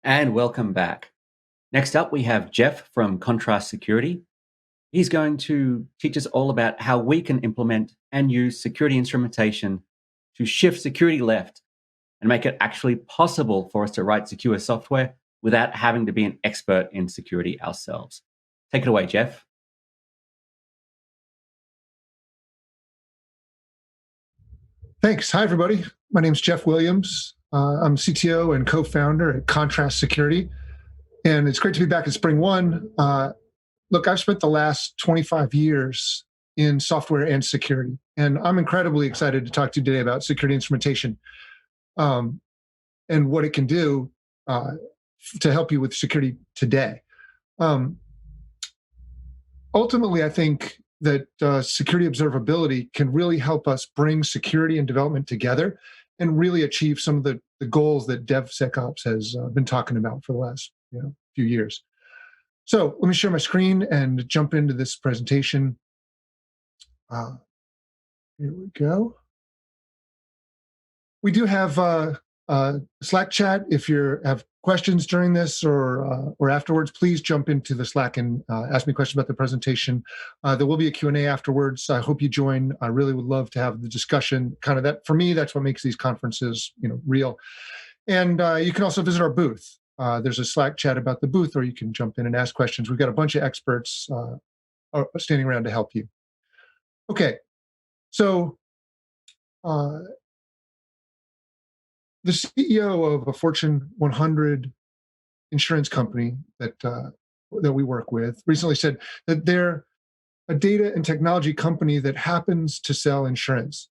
And welcome back. Next up, we have Jeff from Contrast Security. He's going to teach us all about how we can implement and use security instrumentation to shift security left and make it actually possible for us to write secure software without having to be an expert in security ourselves. Take it away, Jeff. Thanks. Hi, everybody. My name is Jeff Williams. I'm CTO and co-founder at Contrast Security, and it's great to be back at Spring One. Look, I've spent the last 25 years in software and security, and I'm incredibly excited to talk to you today about security instrumentation and what it can do to help you with security today. Ultimately, I think that security observability can really help us bring security and development together and really achieve some of the goals that DevSecOps has been talking about for the last few years. So let me share my screen and jump into this presentation. Here we go. We do have a Slack chat. If you have questions during this or afterwards, please jump into the Slack and ask me questions about the presentation. There will be a Q&A afterwards. I hope you join. I really would love to have the discussion. Kind of that, for me, that's what makes these conferences real. And you can also visit our booth. There's a Slack chat about the booth, or you can jump in and ask questions. We've got a bunch of experts standing around to help you. Okay, so the CEO of a Fortune 100 insurance company that we work with recently said that they're a data and technology company that happens to sell insurance.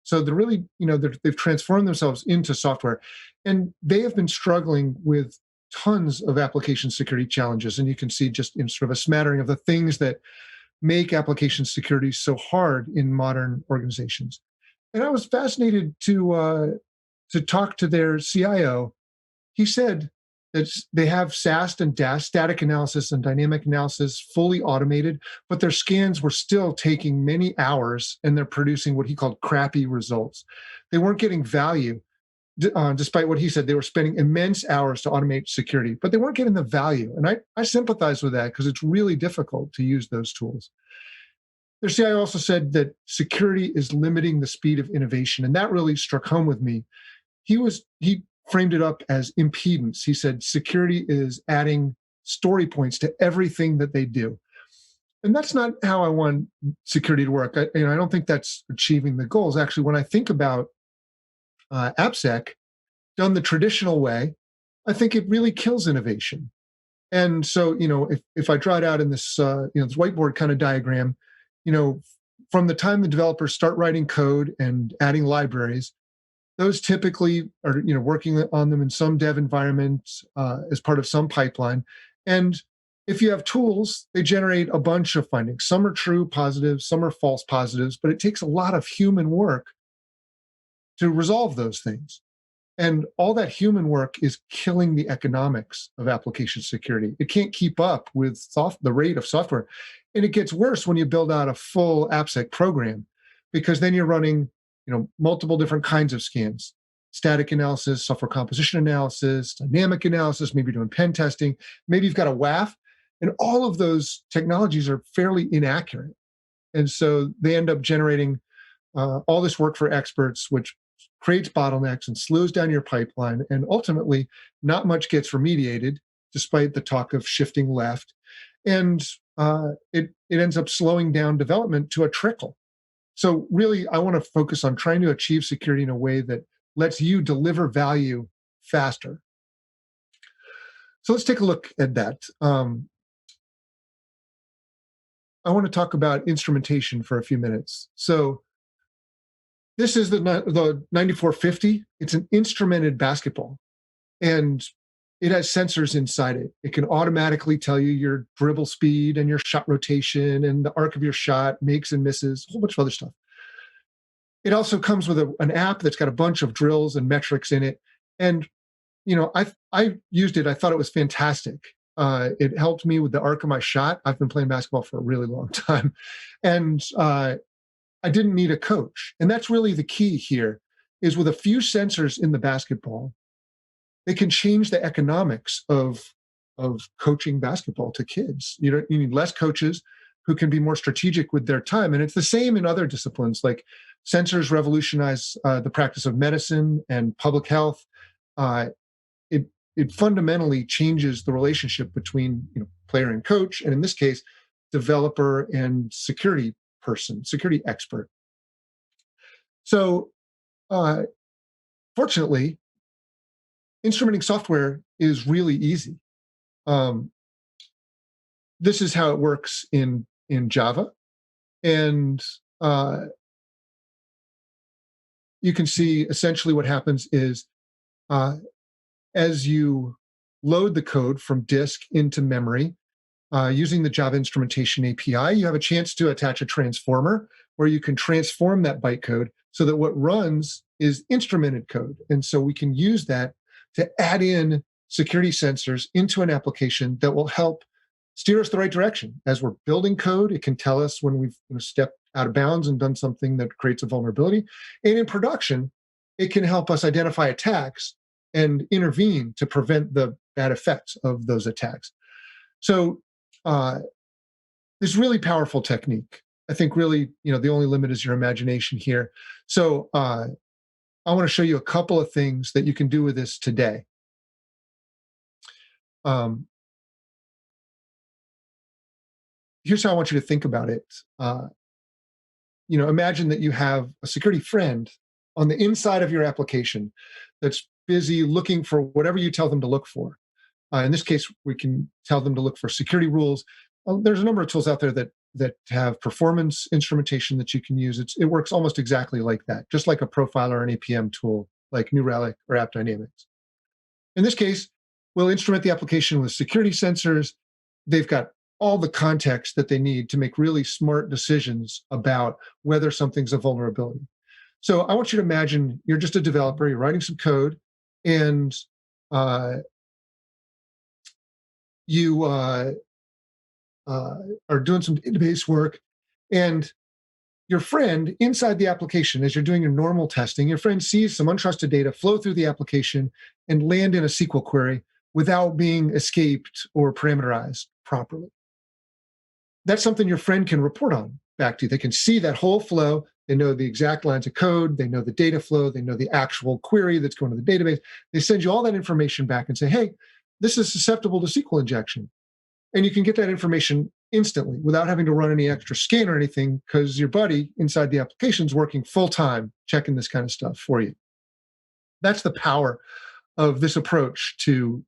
So they're really, they've transformed themselves into software, and they have been struggling with tons of application security challenges. And you can see just in sort of a smattering of the things that make application security so hard in modern organizations. And I was fascinated to talk to their CIO. He said that they have SAST and DAST, static analysis and dynamic analysis, fully automated, but their scans were still taking many hours, and they're producing what he called crappy results. They weren't getting value, despite what he said. They were spending immense hours to automate security, but they weren't getting the value. And I sympathize with that because it's really difficult to use those tools. Their CIO also said that security is limiting the speed of innovation, and that really struck home with me. He framed it up as impedance. He said security is adding story points to everything that they do. And that's not how I want security to work. I don't think that's achieving the goals. Actually, when I think about AppSec done the traditional way, I think it really kills innovation. And so, if I draw it out in this, this whiteboard kind of diagram, from the time the developers start writing code and adding libraries, those typically are, working on them in some dev environment as part of some pipeline. And if you have tools, they generate a bunch of findings. Some are true positives, some are false positives, but it takes a lot of human work to resolve those things. And all that human work is killing the economics of application security. It can't keep up with the rate of software. And it gets worse when you build out a full AppSec program, because then you're running multiple different kinds of scans: static analysis, software composition analysis, dynamic analysis, maybe doing pen testing, maybe you've got a WAF, and all of those technologies are fairly inaccurate. And so they end up generating all this work for experts, which creates bottlenecks and slows down your pipeline, and ultimately not much gets remediated, despite the talk of shifting left. And it ends up slowing down development to a trickle. So really, I want to focus on trying to achieve security in a way that lets you deliver value faster. So let's take a look at that. I want to talk about instrumentation for a few minutes. So this is the 9450. It's an instrumented basketball, and it has sensors inside it. It can automatically tell you your dribble speed and your shot rotation and the arc of your shot, makes and misses, a whole bunch of other stuff. It also comes with an app that's got a bunch of drills and metrics in it. And, I used it. I thought it was fantastic. It helped me with the arc of my shot. I've been playing basketball for a really long time. And I didn't need a coach. And that's really the key here, is with a few sensors in the basketball, they can change the economics of coaching basketball to kids. You need less coaches who can be more strategic with their time. And it's the same in other disciplines, like sensors revolutionize the practice of medicine and public health. It fundamentally changes the relationship between player and coach, and in this case, developer and security person, security expert. So, fortunately, instrumenting software is really easy. This is how it works in Java, and you can see essentially what happens is as you load the code from disk into memory using the Java Instrumentation API, you have a chance to attach a transformer where you can transform that bytecode so that what runs is instrumented code. And so we can use that to add in security sensors into an application that will help steer us the right direction. As we're building code, it can tell us when we've stepped out of bounds and done something that creates a vulnerability. And in production, it can help us identify attacks and intervene to prevent the bad effects of those attacks. So this really powerful technique. I think really, the only limit is your imagination here. So I want to show you a couple of things that you can do with this today. Here's how I want you to think about it. Imagine that you have a security friend on the inside of your application that's busy looking for whatever you tell them to look for. In this case, we can tell them to look for security rules. There's a number of tools out there that have performance instrumentation that you can use. It works almost exactly like that, just like a profiler or an APM tool like New Relic or AppDynamics. In this case, we'll instrument the application with security sensors. They've got all the context that they need to make really smart decisions about whether something's a vulnerability. So I want you to imagine you're just a developer, you're writing some code, and you are doing some database work, and your friend inside the application, as you're doing your normal testing, your friend sees some untrusted data flow through the application and land in a SQL query without being escaped or parameterized properly. That's something your friend can report on back to you. They can see that whole flow. They know the exact lines of code. They know the data flow. They know the actual query that's going to the database. They send you all that information back and say, hey, this is susceptible to SQL injection. And you can get that information instantly without having to run any extra scan or anything, because your buddy inside the application is working full-time checking this kind of stuff for you. That's the power of this approach to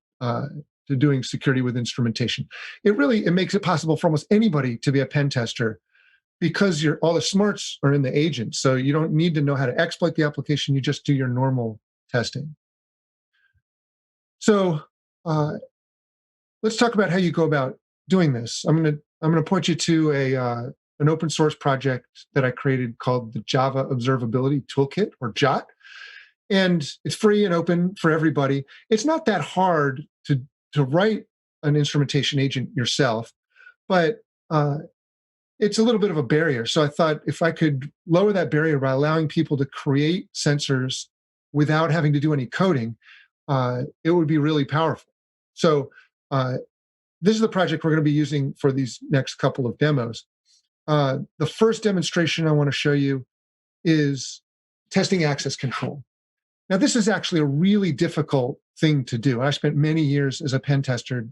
doing security with instrumentation. It makes it possible for almost anybody to be a pen tester, because all the smarts are in the agent. So you don't need to know how to exploit the application. You just do your normal testing. So let's talk about how you go about doing this. I'm going to point you to an open source project that I created called the Java Observability Toolkit, or JOT. And it's free and open for everybody. It's not that hard to write an instrumentation agent yourself, but it's a little bit of a barrier. So I thought if I could lower that barrier by allowing people to create sensors without having to do any coding, it would be really powerful. So this is the project we're going to be using for these next couple of demos. The first demonstration I want to show you is testing access control. Now, this is actually a really difficult thing to do. I spent many years as a pen tester,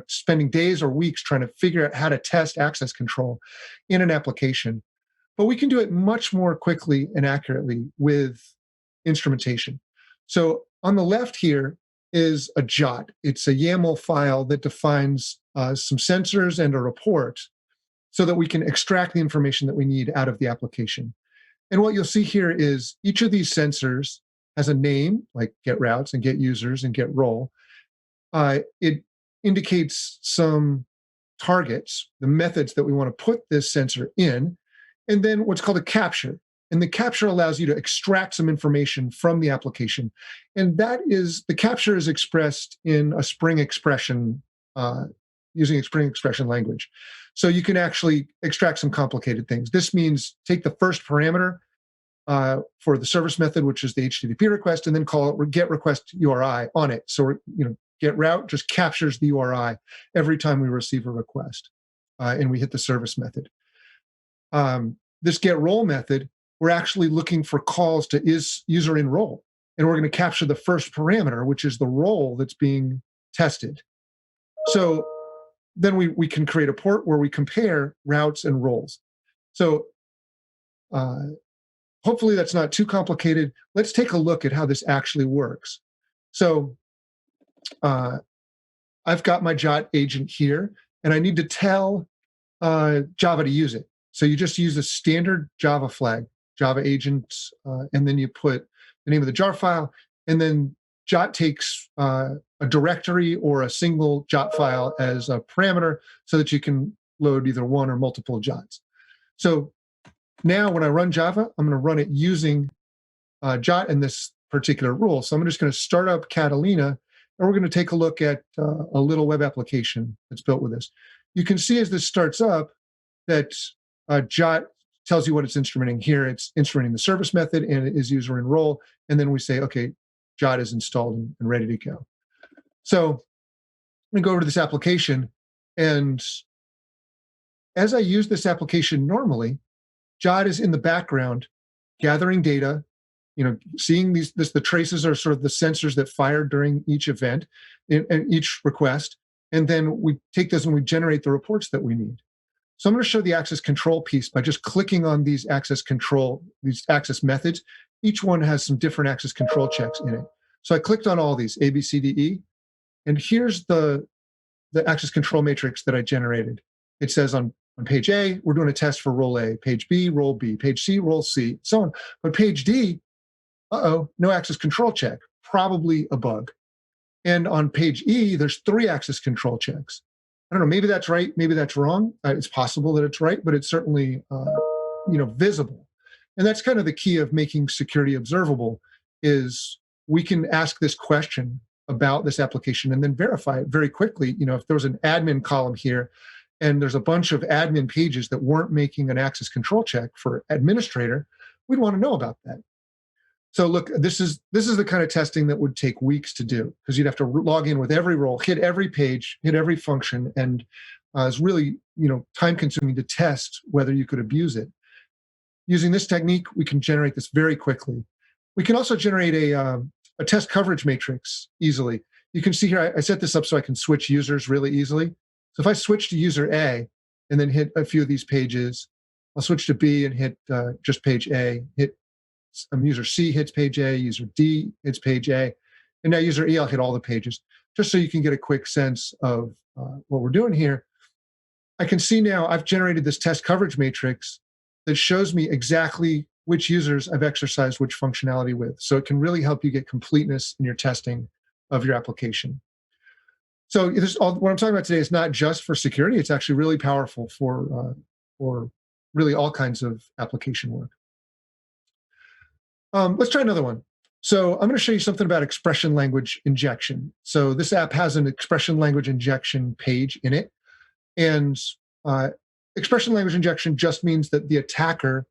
spending days or weeks trying to figure out how to test access control in an application. But we can do it much more quickly and accurately with instrumentation. So on the left here is a JOT. It's a YAML file that defines some sensors and a report so that we can extract the information that we need out of the application. And what you'll see here is each of these sensors has a name, like get routes and get users and get role. It indicates some targets, the methods that we want to put this sensor in, and then what's called a capture. And the capture allows you to extract some information from the application. And the capture is expressed in a Spring expression, using a Spring expression language. So you can actually extract some complicated things. This means take the first parameter for the service method, which is the HTTP request, and then call it get request URI on it. So get route just captures the URI every time we receive a request, and we hit the service method. This get role method, we're actually looking for calls to is user in role, and we're going to capture the first parameter, which is the role that's being tested. So then we can create a port where we compare routes and roles. So hopefully that's not too complicated. Let's take a look at how this actually works. So I've got my JOT agent here, and I need to tell Java to use it. So you just use a standard Java flag, Java agent, and then you put the name of the jar file, and then JOT takes a directory or a single JOT file as a parameter so that you can load either one or multiple JOTs. So now when I run Java, I'm going to run it using JOT in this particular rule. So I'm just going to start up Catalina, and we're going to take a look at a little web application that's built with this. You can see as this starts up that JOT tells you what it's instrumenting. Here it's instrumenting the service method, and it is user in role. And then we say, okay, JOT is installed and ready to go. So I'm going to go over to this application, and as I use this application normally, JOT is in the background gathering data, seeing the traces are sort of the sensors that fire during each event and each request. And then we take this and we generate the reports that we need. So I'm going to show the access control piece by just clicking on these access methods. Each one has some different access control checks in it. So I clicked on all these, A, B, C, D, E, and here's the access control matrix that I generated. It says on page A, we're doing a test for role A, page B, role B, page C, role C, so on. But page D, no access control check, probably a bug. And on page E, there's 3 access control checks. I don't know, maybe that's right, maybe that's wrong. It's possible that it's right, but it's certainly visible. And that's kind of the key of making security observable is we can ask this question about this application and then verify it very quickly. If there was an admin column here and there's a bunch of admin pages that weren't making an access control check for administrator, we'd want to know about that. So look, this is the kind of testing that would take weeks to do because you'd have to log in with every role, hit every page, hit every function, and it's really time consuming to test whether you could abuse it. Using this technique, we can generate this very quickly. We can also generate a test coverage matrix easily. You can see here, I set this up so I can switch users really easily. So if I switch to user A and then hit a few of these pages, I'll switch to B and hit just page A, hit user C hits page A, user D hits page A, and now user E, I'll hit all the pages, just so you can get a quick sense of what we're doing here. I can see now I've generated this test coverage matrix that shows me exactly which users I've exercised which functionality with. So it can really help you get completeness in your testing of your application. So what I'm talking about today is not just for security, it's actually really powerful for really all kinds of application work. Let's try another one. So I'm going to show you something about expression language injection. So this app has an expression language injection page in it. And expression language injection just means that the attacker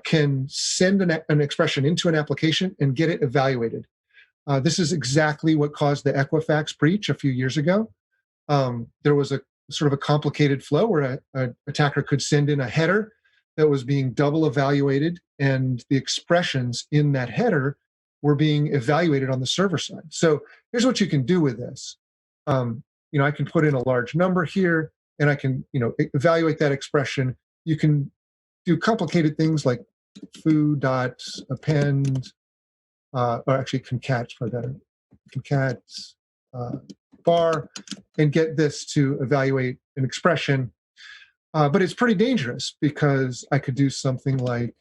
can send an expression into an application and get it evaluated. This is exactly what caused the Equifax breach a few years ago. There was a sort of a complicated flow where an attacker could send in a header that was being double evaluated, and the expressions in that header were being evaluated on the server side. So here's what you can do with this. I can put in a large number here, and I can evaluate that expression. You can do complicated things like foo.append, or actually concat, probably better, concat bar, and get this to evaluate an expression. But it's pretty dangerous because I could do something like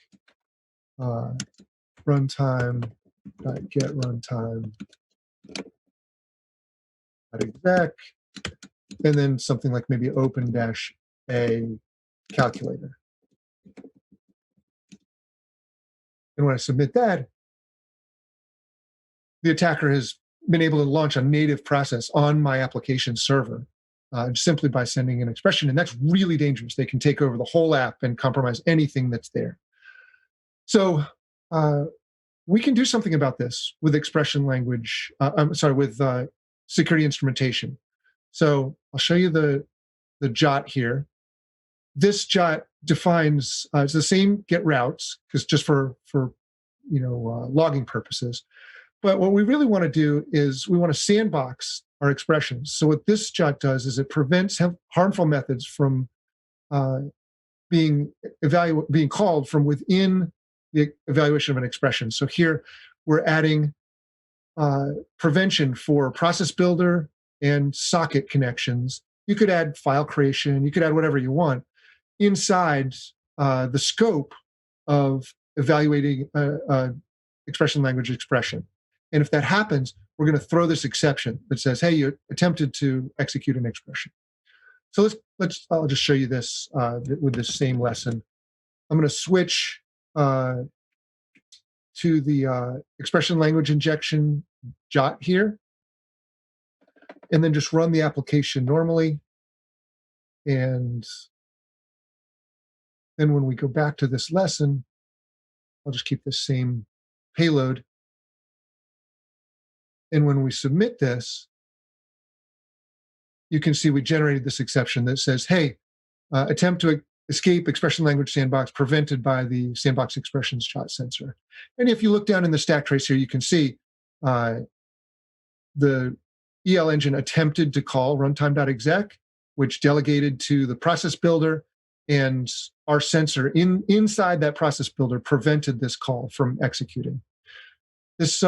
runtime.get runtime .exec, and then something like maybe open-a calculator. And when I submit that, the attacker has been able to launch a native process on my application server simply by sending an expression. And that's really dangerous. They can take over the whole app and compromise anything that's there. So we can do something about this with expression language. With security instrumentation. So I'll show you the JOT here. This JOT defines it's the same get routes, because just for logging purposes. But what we really want to do is we want to sandbox our expressions. So what this JOT does is it prevents harmful methods from being called from within the evaluation of an expression. So here we're adding prevention for process builder and socket connections. You could add file creation, you could add whatever you want inside the scope of evaluating expression language expression. And if that happens, we're going to throw this exception that says, hey, you attempted to execute an expression. So I'll just show you this with this same lesson. I'm going to switch to the expression language injection JOT here, and then just run the application normally. And then when we go back to this lesson, I'll just keep the same payload. And when we submit this, you can see we generated this exception that says, hey, attempt to escape expression language sandbox prevented by the sandbox expressions JOT sensor. And if you look down in the stack trace here, you can see the EL engine attempted to call runtime.exec, which delegated to the process builder, and our sensor inside that process builder prevented this call from executing. This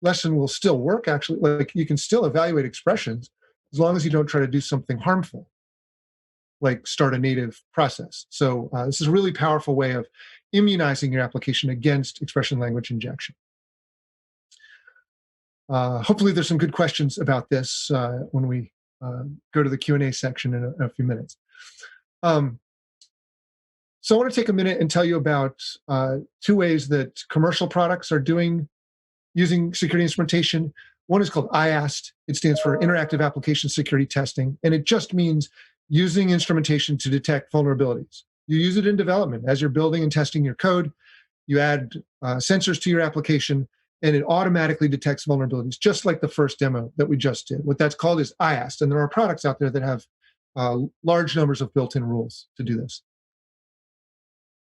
lesson will still work, actually. Like, you can still evaluate expressions as long as you don't try to do something harmful, like start a native process. So this is a really powerful way of immunizing your application against expression language injection. Hopefully there's some good questions about this when we go to the Q&A section in a few minutes. So I want to take a minute and tell you about two ways that commercial products are using security instrumentation. One is called IAST. It stands for Interactive Application Security Testing, and it just means using instrumentation to detect vulnerabilities. You use it in development. As you're building and testing your code, you add sensors to your application, and it automatically detects vulnerabilities, just like the first demo that we just did. What that's called is IAST, and there are products out there that have large numbers of built-in rules to do this.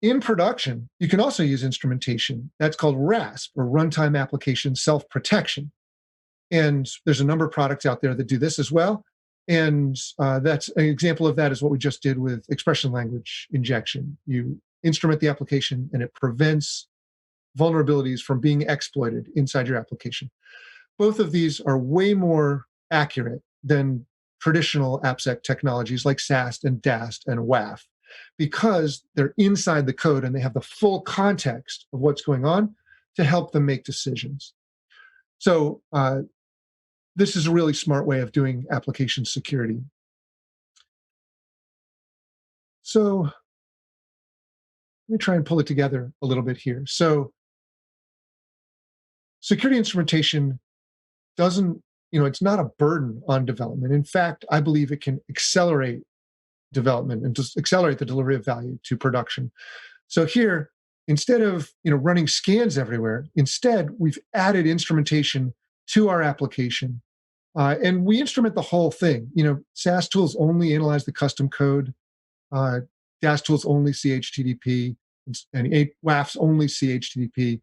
In production, you can also use instrumentation. That's called RASP, or Runtime Application Self-Protection. And there's a number of products out there that do this as well. And that's an example of that is what we just did with expression language injection. You instrument the application, and it prevents vulnerabilities from being exploited inside your application. Both of these are way more accurate than traditional AppSec technologies like SAST and DAST and WAF, because they're inside the code and they have the full context of what's going on to help them make decisions. So this is a really smart way of doing application security. So let me try and pull it together a little bit here. So security instrumentation doesn't, it's not a burden on development. In fact, I believe it can accelerate development and just accelerate the delivery of value to production. So here, instead of running scans everywhere, instead we've added instrumentation to our application, and we instrument the whole thing. SAS tools only analyze the custom code, DAS tools only see HTTP, and WAFs only see HTTP.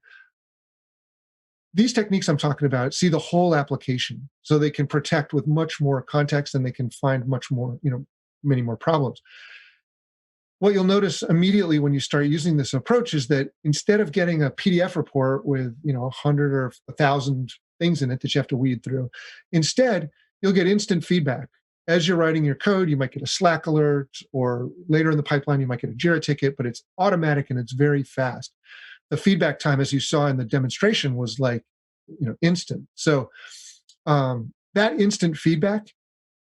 These techniques I'm talking about see the whole application, so they can protect with much more context, and they can find much more, many more problems. What you'll notice immediately when you start using this approach is that instead of getting a PDF report with 100 or 1,000 things in it that you have to weed through, instead you'll get instant feedback. As you're writing your code, you might get a Slack alert, or later in the pipeline you might get a Jira ticket, but it's automatic and it's very fast. The feedback time, as you saw in the demonstration, was like instant. So that instant feedback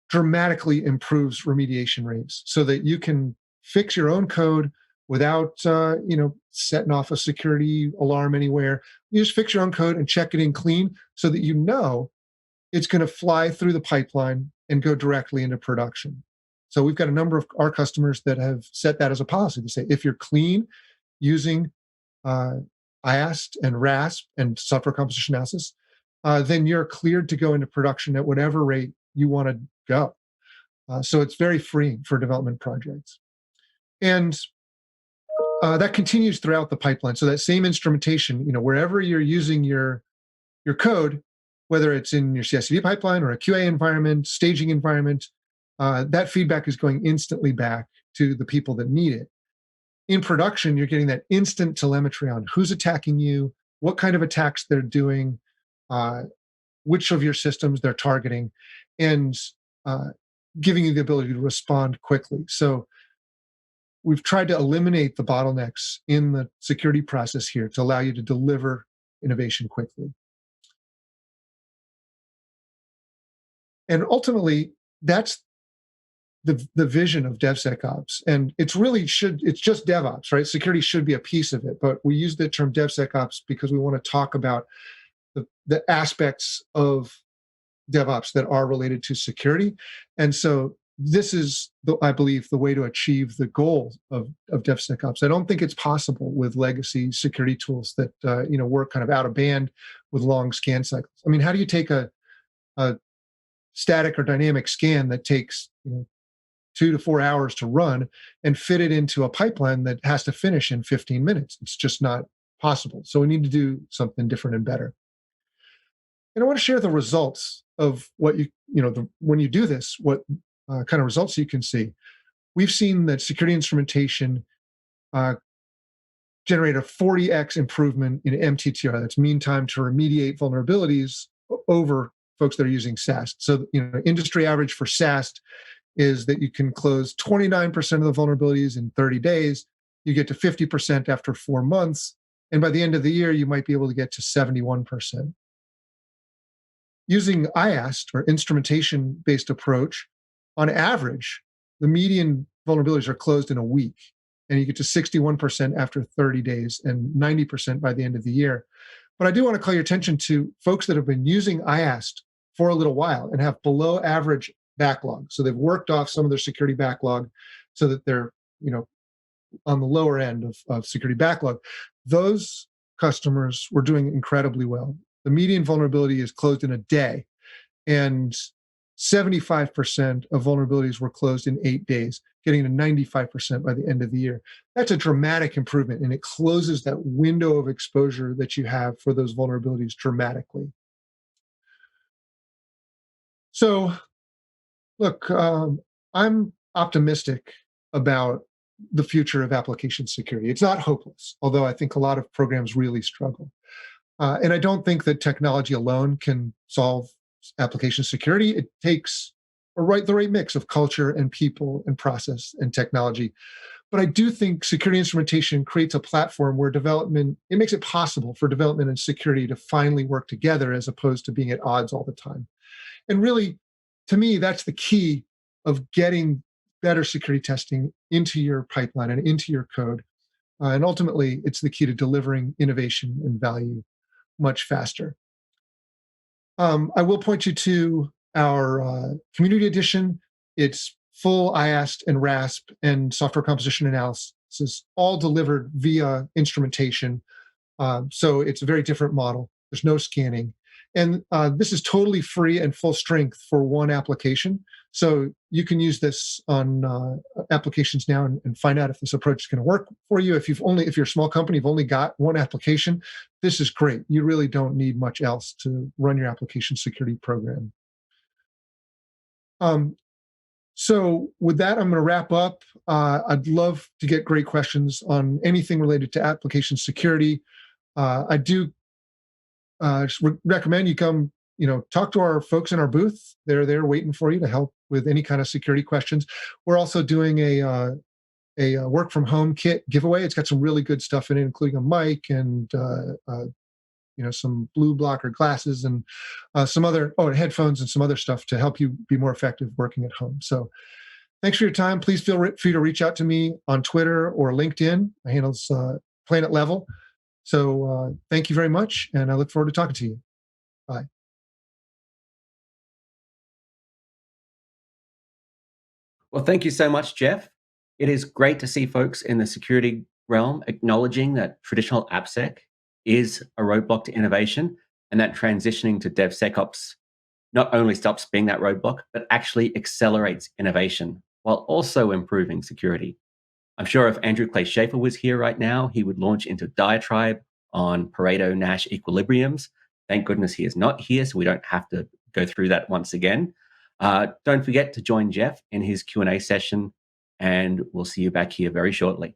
dramatically improves remediation rates, so that you can fix your own code without setting off a security alarm anywhere. You just fix your own code and check it in clean, so that it's going to fly through the pipeline and go directly into production. So we've got a number of our customers that have set that as a policy to say, if you're clean, using IAST and RASP and software composition analysis, then you're cleared to go into production at whatever rate you want to go. So it's very freeing for development projects. And that continues throughout the pipeline. So that same instrumentation, wherever you're using your code, whether it's in your CI/CD pipeline or a QA environment, staging environment, that feedback is going instantly back to the people that need it. In production, you're getting that instant telemetry on who's attacking you, what kind of attacks they're doing, which of your systems they're targeting, and giving you the ability to respond quickly. So we've tried to eliminate the bottlenecks in the security process here to allow you to deliver innovation quickly. And ultimately, that's the vision of DevSecOps. And it's just DevOps, right? Security should be a piece of it, but we use the term DevSecOps because we want to talk about the aspects of DevOps that are related to security. And so this is, I believe, the way to achieve the goal of DevSecOps. I don't think it's possible with legacy security tools that work kind of out of band with long scan cycles. I mean, how do you take a static or dynamic scan that takes 2 to 4 hours to run and fit it into a pipeline that has to finish in 15 minutes? It's just not possible. So we need to do something different and better. And I want to share the results of what when you do this, what kind of results you can see. We've seen that security instrumentation generate a 40x improvement in MTTR. That's mean time to remediate vulnerabilities over folks that are using SAST. So, industry average for SAST is that you can close 29% of the vulnerabilities in 30 days. You get to 50% after 4 months. And by the end of the year, you might be able to get to 71%. Using IAST, or instrumentation-based approach, on average, the median vulnerabilities are closed in a week, and you get to 61% after 30 days and 90% by the end of the year. But I do want to call your attention to folks that have been using IAST for a little while and have below average backlog. So they've worked off some of their security backlog so that they're, on the lower end of security backlog. Those customers were doing incredibly well. The median vulnerability is closed in a day, and 75% of vulnerabilities were closed in 8 days, getting to 95% by the end of the year. That's a dramatic improvement, and it closes that window of exposure that you have for those vulnerabilities dramatically. So, look, I'm optimistic about the future of application security. It's not hopeless, although I think a lot of programs really struggle. And I don't think that technology alone can solve application security. It takes the right mix of culture and people and process and technology. But I do think security instrumentation creates a platform where it makes it possible for development and security to finally work together as opposed to being at odds all the time. And really, to me, that's the key of getting better security testing into your pipeline and into your code. And ultimately, it's the key to delivering innovation and value much faster. I will point you to our community edition. It's full IAST and RASP and software composition analysis, all delivered via instrumentation. So it's a very different model. There's no scanning. And this is totally free and full strength for one application. So you can use this on applications now and find out if this approach is going to work for you. If you're a small company, you've only got one application, this is great. You really don't need much else to run your application security program. So with that, I'm going to wrap up. I'd love to get great questions on anything related to application security. I do recommend you come, talk to our folks in our booth. They're there waiting for you to help with any kind of security questions. We're also doing a work from home kit giveaway. It's got some really good stuff in it, including a mic and some blue blocker glasses and some other headphones and some other stuff to help you be more effective working at home. So thanks for your time. Please feel free to reach out to me on Twitter or LinkedIn. My handle's Planet Level. So thank you very much, and I look forward to talking to you. Bye. Well, thank you so much, Jeff. It is great to see folks in the security realm, acknowledging that traditional AppSec is a roadblock to innovation, and that transitioning to DevSecOps not only stops being that roadblock, but actually accelerates innovation while also improving security. I'm sure if Andrew Clay Schaefer was here right now, he would launch into diatribe on Pareto-Nash equilibriums. Thank goodness he is not here, so we don't have to go through that once again. Don't forget to join Jeff in his Q&A session, and we'll see you back here very shortly.